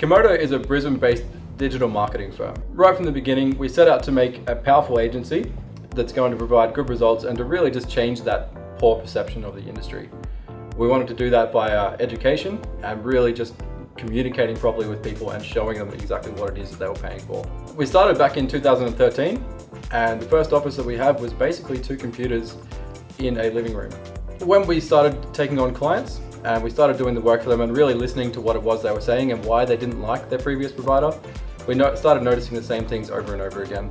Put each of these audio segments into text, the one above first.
Kymodo is a Brisbane-based digital marketing firm. Right from the beginning, we set out to make a powerful agency that's going to provide good results and to really just change that poor perception of the industry. We wanted to do that via education and really just communicating properly with people and showing them exactly what it is that they were paying for. We started back in 2013, and the first office that we had was basically 2 computers in a living room. When we started taking on clients and we started doing the work for them and really listening to what it was they were saying and why they didn't like their previous provider, we started noticing the same things over and over again.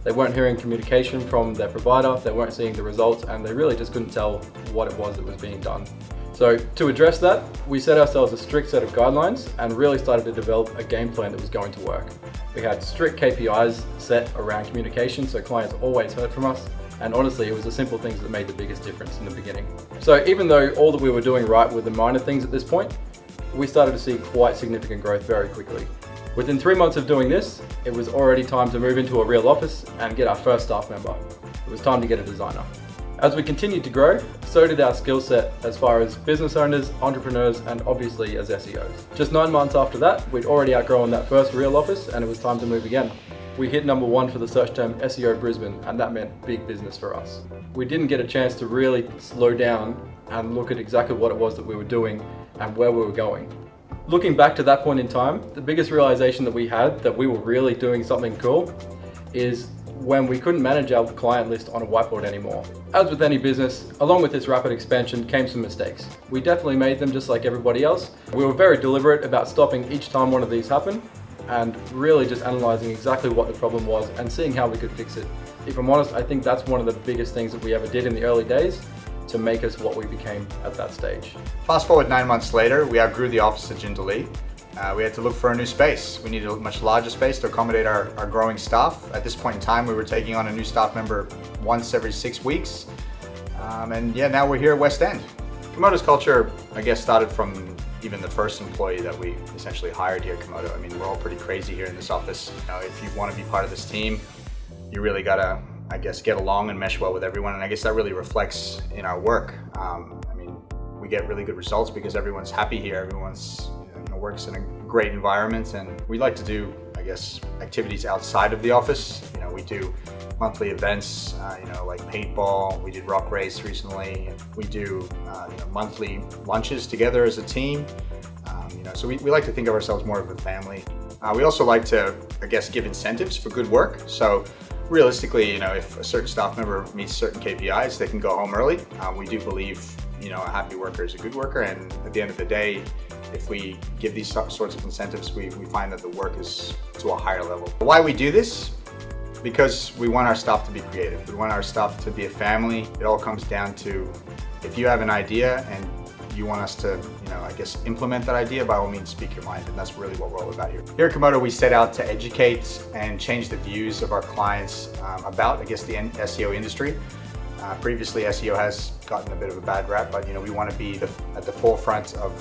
They weren't hearing communication from their provider, they weren't seeing the results, and they really just couldn't tell what it was that was being done. So to address that, we set ourselves a strict set of guidelines and really started to develop a game plan that was going to work. We had strict KPIs set around communication so clients always heard from us, and honestly it was the simple things that made the biggest difference in the beginning. So even though all that we were doing right were the minor things at this point, we started to see quite significant growth very quickly. Within 3 months of doing this, it was already time to move into a real office and get our first staff member. It was time to get a designer. As we continued to grow, so did our skill set as far as business owners, entrepreneurs, and obviously as SEOs. Just 9 months after that, we'd already outgrown that first real office and it was time to move again. We hit number 1 for the search term SEO Brisbane, and that meant big business for us. We didn't get a chance to really slow down and look at exactly what it was that we were doing and where we were going. Looking back to that point in time, the biggest realization that we had that we were really doing something cool is when we couldn't manage our client list on a whiteboard anymore. As with any business, along with this rapid expansion came some mistakes. We definitely made them just like everybody else. We were very deliberate about stopping each time one of these happened and really just analyzing exactly what the problem was and seeing how we could fix it. If I'm honest, I think that's one of the biggest things that we ever did in the early days to make us what we became at that stage. Fast forward 9 months later, we outgrew the office at Jindalee. We had to look for a new space. We needed a much larger space to accommodate our growing staff. At this point in time, we were taking on a new staff member once every 6 weeks. And yeah, now we're here at West End. Kymodo's culture, I guess, started from even the first employee that we essentially hired here at Kymodo. I mean, we're all pretty crazy here in this office. You know, if you want to be part of this team, you really gotta, I guess, get along and mesh well with everyone. And I guess that really reflects in our work. I mean, we get really good results because everyone's happy here. Everyone's works in a great environment, and we like to do, I guess, activities outside of the office. You know, we do monthly events, like paintball. We did rock race recently. We do, monthly lunches together as a team. So we like to think of ourselves more of a family. We also like to, I guess, give incentives for good work. So realistically, if a certain staff member meets certain KPIs, they can go home early. We do believe, a happy worker is a good worker, and at the end of the day, if we give these sorts of incentives, we find that the work is to a higher level. Why we do this? Because we want our staff to be creative. We want our staff to be a family. It all comes down to, if you have an idea and you want us to, implement that idea, by all means, speak your mind, and that's really what we're all about here. Here at Kymodo, we set out to educate and change the views of our clients about, the SEO industry. Previously, SEO has gotten a bit of a bad rap, but we want to be at the forefront of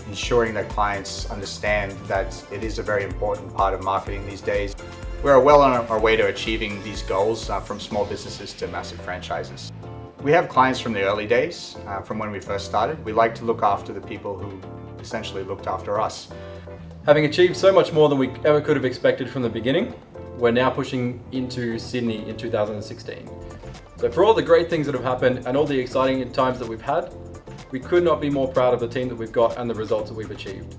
ensuring that clients understand that it is a very important part of marketing these days. We are well on our way to achieving these goals, from small businesses to massive franchises. We have clients from the early days, from when we first started. We like to look after the people who essentially looked after us. Having achieved so much more than we ever could have expected from the beginning, we're now pushing into Sydney in 2016. So for all the great things that have happened and all the exciting times that we've had, we could not be more proud of the team that we've got and the results that we've achieved.